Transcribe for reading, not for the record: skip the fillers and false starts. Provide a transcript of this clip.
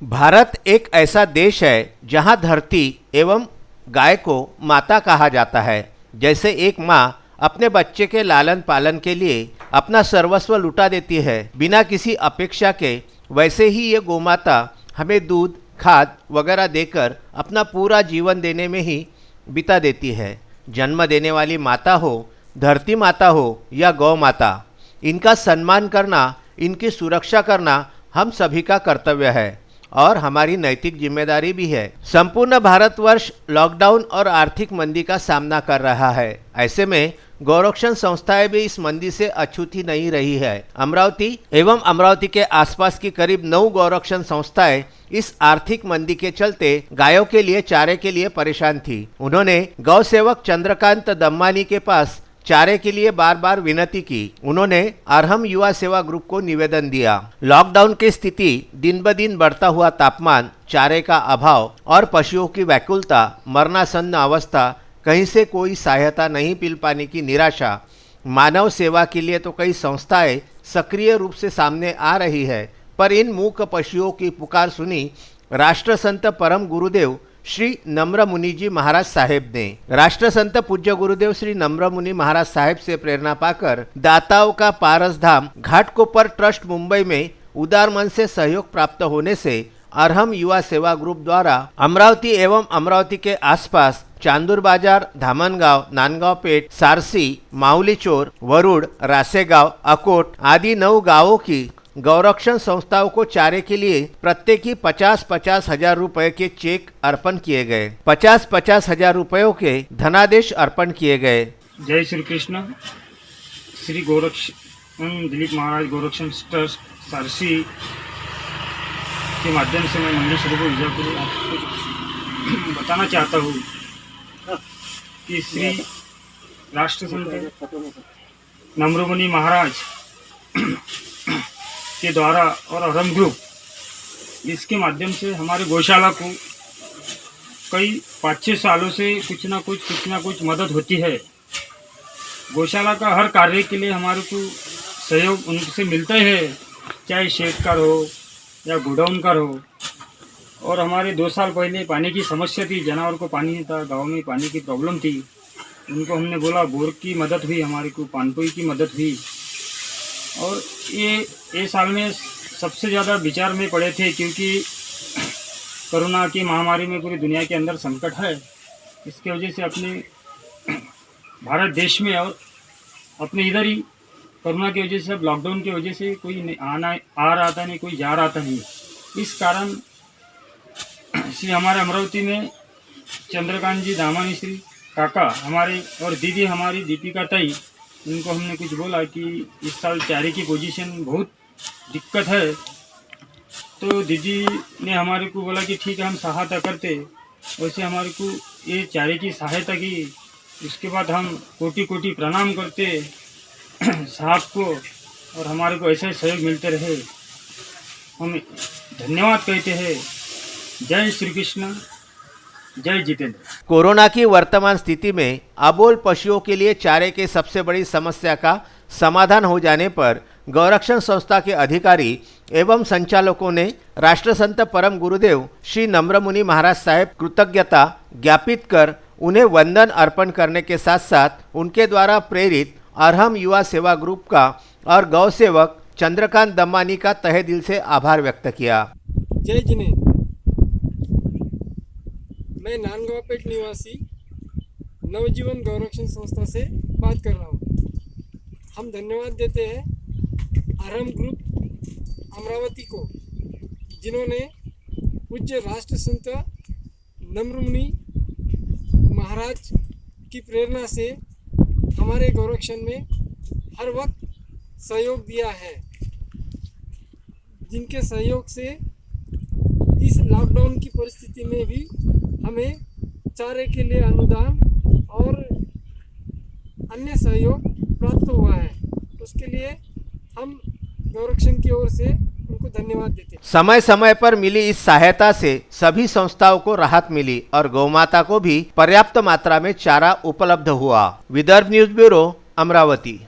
भारत एक ऐसा देश है जहां धरती एवं गाय को माता कहा जाता है। जैसे एक माँ अपने बच्चे के लालन पालन के लिए अपना सर्वस्व लुटा देती है बिना किसी अपेक्षा के, वैसे ही ये गोमाता हमें दूध, खाद वगैरह देकर अपना पूरा जीवन देने में ही बिता देती है। जन्म देने वाली माता हो, धरती माता हो या गौ माता, इनका सम्मान करना, इनकी सुरक्षा करना हम सभी का कर्तव्य है और हमारी नैतिक जिम्मेदारी भी है। संपूर्ण भारतवर्ष लॉकडाउन और आर्थिक मंदी का सामना कर रहा है। ऐसे में गौरक्षण संस्थाएं भी इस मंदी से अछूती नहीं रही है। अमरावती एवं अमरावती के आसपास की करीब 9 गौरक्षण संस्थाएं इस आर्थिक मंदी के चलते गायों के लिए चारे के लिए परेशान थी। उन्होंने गौ सेवक चंद्रकांत दम्मानी के पास चारे के लिए बार बार विनती की। उन्होंने अरहम युवा सेवा ग्रुप को निवेदन दिया। लॉकडाउन की स्थिति, दिन ब दिन बढ़ता हुआ तापमान, चारे का अभाव और पशुओं की व्याकुलता, मरणासन्न अवस्था, कहीं से कोई सहायता नहीं मिल पाने की निराशा, मानव सेवा के लिए तो कई संस्थाएं सक्रिय रूप से सामने आ रही है, पर इन मूक पशुओं की पुकार सुनी राष्ट्रसंत परम गुरुदेव श्री नम्र मुनि जी महाराज साहेब ने। राष्ट्रसंत पूज्य गुरुदेव श्री नम्र मुनि महाराज साहेब से प्रेरणा पाकर दाताओं का पारस धाम घाटकोपर ट्रस्ट मुंबई में उदार मन से सहयोग प्राप्त होने से अरहम युवा सेवा ग्रुप द्वारा अमरावती एवं अमरावती के आसपास चांदूर बाजार, धामनगांव, नांदगांव पेठ, सारसी, माउलीचोर, वरुड़, रासेगांव, अकोट आदि 9 गांवों की गौरक्षण संस्थाओं को चारे के लिए प्रत्येक ही 50-50 हजार रुपए के चेक अर्पण किए गए। 50-50 हजार रुपयों के धनादेश अर्पण किए गए। जय श्री कृष्ण। श्री गोरक्षण दिलीप महाराज गोरक्षण ट्रस्ट सारसी के माध्यम से मैं मंडी शरीफ विजयपुर आपको बताना चाहता हूँ कि श्री राष्ट्रसंत नम्र मुनि महाराज के द्वारा और अरहम ग्रुप, इसके माध्यम से हमारे गौशाला को कई 5-6 सालों से कुछ ना कुछ मदद होती है। गौशाला का हर कार्य के लिए हमारे को सहयोग उनसे मिलता है, चाहे शेड का हो या गोडाउन का हो। और हमारे 2 साल पहले पानी की समस्या थी, जानवर को पानी नहीं था, गाँव में पानी की प्रॉब्लम थी। उनको हमने बोला, बोर की मदद हुई, हमारे को पानपुई की मदद हुई। और ये साल में सबसे ज़्यादा विचार में पड़े थे, क्योंकि कोरोना की महामारी में पूरी दुनिया के अंदर संकट है। इसके वजह से अपने भारत देश में और अपने इधर ही कोरोना की वजह से, सब लॉकडाउन की वजह से कोई आ रहा था नहीं, कोई जा रहा था नहीं। इस कारण श्री हमारे अमरावती में चंद्रकांत जी दामानी श्री काका हमारे और दीदी हमारी दीपिका ताई, इनको हमने कुछ बोला कि इस साल चारे की पोजीशन बहुत दिक्कत है। तो दीदी ने हमारे को बोला कि ठीक है, हम सहायता करते। वैसे हमारे को ये चारे की सहायता की। उसके बाद हम कोटि कोटि प्रणाम करते साहब को, और हमारे को ऐसे सहयोग मिलते रहे। हम धन्यवाद कहते हैं। जय श्री कृष्ण, जय जितेंद्र। कोरोना की वर्तमान स्थिति में अबोल पशुओं के लिए चारे की सबसे बड़ी समस्या का समाधान हो जाने पर गौरक्षण संस्था के अधिकारी एवं संचालकों ने राष्ट्रसंत परम गुरुदेव श्री नम्र मुनि महाराज साहेब कृतज्ञता ज्ञापित कर उन्हें वंदन अर्पण करने के साथ साथ उनके द्वारा प्रेरित अरहम युवा सेवा ग्रुप का और गौ सेवक चंद्रकांत दम्मानी का तहे दिल से आभार व्यक्त किया। जय जिने। मैं नांदगांव पेठ निवासी नवजीवन गौरक्षण संस्था से बात कर रहा हूँ। हम धन्यवाद देते हैं अरहम ग्रुप अमरावती को, जिन्होंने पूज्य राष्ट्रसंत नम्र मुनि महाराज की प्रेरणा से हमारे गौरक्षण में हर वक्त सहयोग दिया है, जिनके सहयोग से इस लॉकडाउन की परिस्थिति में भी हमें चारे के लिए अनुदान और अन्य सहयोग प्राप्त हुआ है। उसके लिए हम गौरक्षण की ओर से उनको धन्यवाद देते हैं। समय समय पर मिली इस सहायता से सभी संस्थाओं को राहत मिली और गौमाता को भी पर्याप्त मात्रा में चारा उपलब्ध हुआ। Vidarbha news bureau, Amravati.